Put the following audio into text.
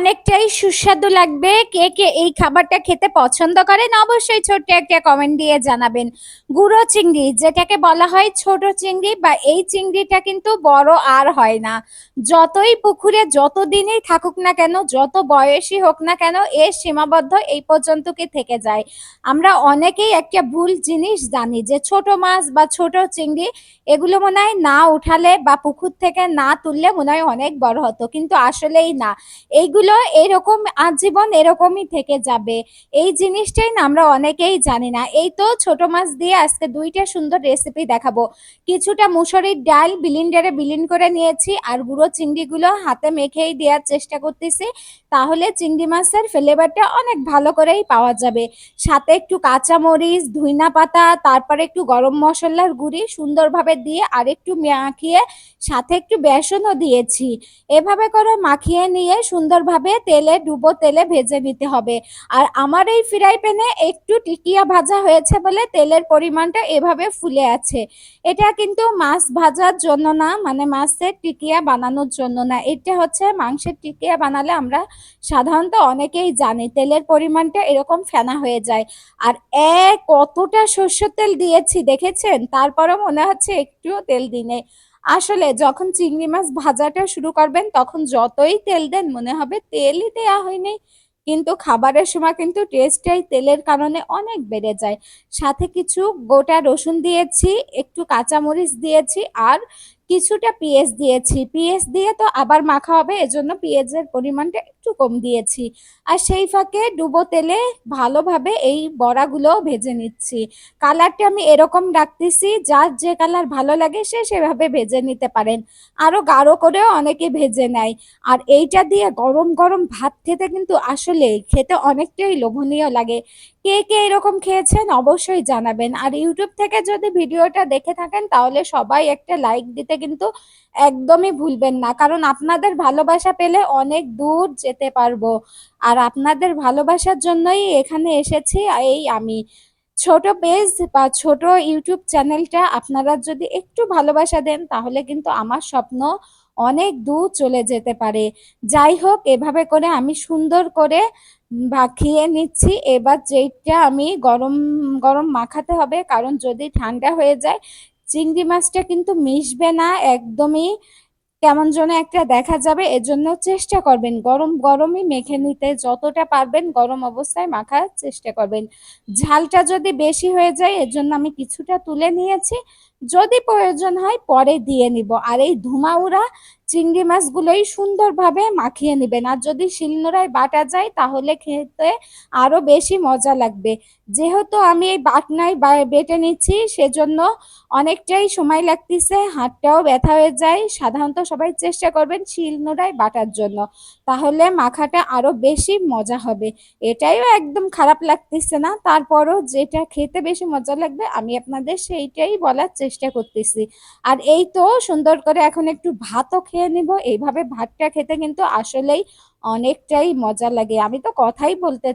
অনেকটাই সুস্বাদু লাগবে। কে কে এই খাবারটা খেতে পছন্দ করেন অবশ্যই ছোট্ট একটা কমেন্ট দিয়ে জানাবেন। গুঁড়ো চিংড়ি যেটাকে বলা হয় ছোট চিংড়ি, বা এই চিংড়িটা কিন্তু বড় আর হয় না। যতই পুকুরে যতদিনই থাকুক না কেন, যত বয়সী হোক না কেন, এর সীমাবদ্ধ এই পর্যন্ত কি থেকে যায়। আমরা অনেকেই একটা ভুল জিনিস জানি যে ছোট মাছ বা ছোট চিংড়ি এগুলো মনে হয় না উঠালে বা পুকুর থেকে না তুললে মনে হয় অনেক বড় হতো, কিন্তু আসলেই না। এইগুলো এরকম আজীবন এরকমই থেকে যাবে। এই জিনিসটাই না আমরা অনেকেই জানি না। এই তো ছোট মাছ দিয়ে আজকে দুইটা সুন্দর রেসিপি দেখাবো। কিছুটা মুসুরির ডাল ব্লেন্ডারে ব্লেন্ড করে নিয়েছি, আর গুঁড়ো চিংড়িগুলো হাতে মেখেই দেওয়ার চেষ্টা করতেছি, তাহলে চিংড়ি মাছের ফ্লেভারটা অনেক ভালো করেই পাওয়া যাবে। সাথে একটু কাঁচামরিচ, ধইনা পাতা, তারপরে একটু গরম মশলার গুঁড়ি সুন্দরভাবে দিয়ে আর একটু মাখিয়ে সাথে একটু বেসনও দিয়েছি। এভাবে করে মাখিয়ে নিয়ে সুন্দরভাবে ডুবো তেলে ভেজে নিতে হবে। আর আমার এই ফ্রাই প্যানে একটু টিকিয়া ভাজা হয়েছে বলে তেলের পরিমাণটা এভাবে ফুলে আছে। এটা কিন্তু মাছ ভাজার জন্য না, মানে মাছের টিকিয়া বানানোর জন্য না, এটা হচ্ছে মাংসের টিকিয়া বানালে আমরা সাধারণত অনেকেই জানি তেলের পরিমাণটা এরকম ফেনা হয়ে যায়। আর কতটা সর্ষের তেল দিয়েছি দেখেছেন, তারপরে মনে হচ্ছে একটুও তেল দিনে। আসলে যখন চিংড়ি মাছ ভাজাটা শুরু করবেন তখন যতই তেল দেন মনে হবে তেলই দেয়া হয়নি, কিন্তু খাবারের সময় কিন্তু টেস্টটাই তেলের কারণে অনেক বেড়ে যায়। সাথে কিছু গোটা রসুন দিয়েছি, একটু কাঁচামরিচ দিয়েছি, আর কিছুটা পেঁয়াজ দিয়েছি। পেঁয়াজ দিয়ে তো আবার মাখা হবে, এজন্য পেঁয়াজের পরিমাণটা একটু কম দিয়েছি। আর সেই ফাঁকে ডুবো তেলে ভালোভাবে এই বড়াগুলো ভেজে নিচ্ছি। কালারটা আমি এরকম রাখতেছি, যার যে কালার ভালো লাগে সে সেভাবে ভেজে নিতে পারেন। আরো গাঢ় করেও অনেকে ভেজে নেয়। আর এইটা দিয়ে গরম গরম ভাত খেতে কিন্তু আসলে খেতে অনেকটাই লোভনীয় লাগে। কে কে এরকম খেয়েছেন অবশ্যই জানাবেন। আর ইউটিউব থেকে যদি ভিডিওটা দেখে থাকেন তাহলে সবাই একটা লাইক দিতে কিন্তু একদমই ভুলবেন না, কারণ আপনাদের ভালোবাসা পেলে অনেক দূর যেতে পারবো। আর আপনাদের ভালোবাসার জন্যই এখানে এসেছি এই আমি। ছোট পেজ বা ছোট ইউটিউব চ্যানেলটা আপনারা যদি একটু ভালোবাসা দেন তাহলে কিন্তু আমার স্বপ্ন অনেক দূর চলে যেতে পারে। যাই হোক, এভাবে করে আমি সুন্দর করে খেয়ে নিচ্ছি। এবার যেইটা আমি গরম গরম মাখাতে হবে, কারণ যদি ঠান্ডা হয়ে যায় চিংড়ি মাছটা কিন্তু মিশবে না একদমই, কেমন যেন একটা দেখা যাবে। এজন্য চেষ্টা করবেন গরম গরমই মেখে নিতে, যতটা পারবেন গরম অবস্থায় মাখার চেষ্টা করবেন। ঝালটা যদি বেশি হয়ে যায় এজন্য আমি কিছুটা তুলে নিয়েছি, যদি প্রয়োজন হয় পরে দিয়ে নিব। আর এই ধুমাউরা চিংড়ি মাছগুলোই সুন্দরভাবে মাখিয়ে নেবেন, আর যদি শিলনোড়ায় বাটা যায় তাহলে খেতে আরো বেশি মজা লাগবে। যেহেতু আমি এই বাটনায় বেটে নিচ্ছি সেজন্য অনেকটাই সময় লাগতেছে, হাতটাও ব্যথা হয়ে যায়। সাধারণত সবাই চেষ্টা করবেন শিলনোড়ায় বাটার জন্য, তাহলে মাখাটা আরো বেশি মজা হবে। এটাইও একদম খারাপ লাগতেছে না, তারপরও যেটা খেতে বেশি মজা লাগবে আমি আপনাদের সেইটাই বলার চেষ্টা করতেছি। আর এই তো সুন্দর করে এখন একটু ভাতও খেয়ে নিব। এইভাবে ভাতটা খেতে কিন্তু আসলেই অনেকটাই মজা লাগে। আমি তো কথাই বলতে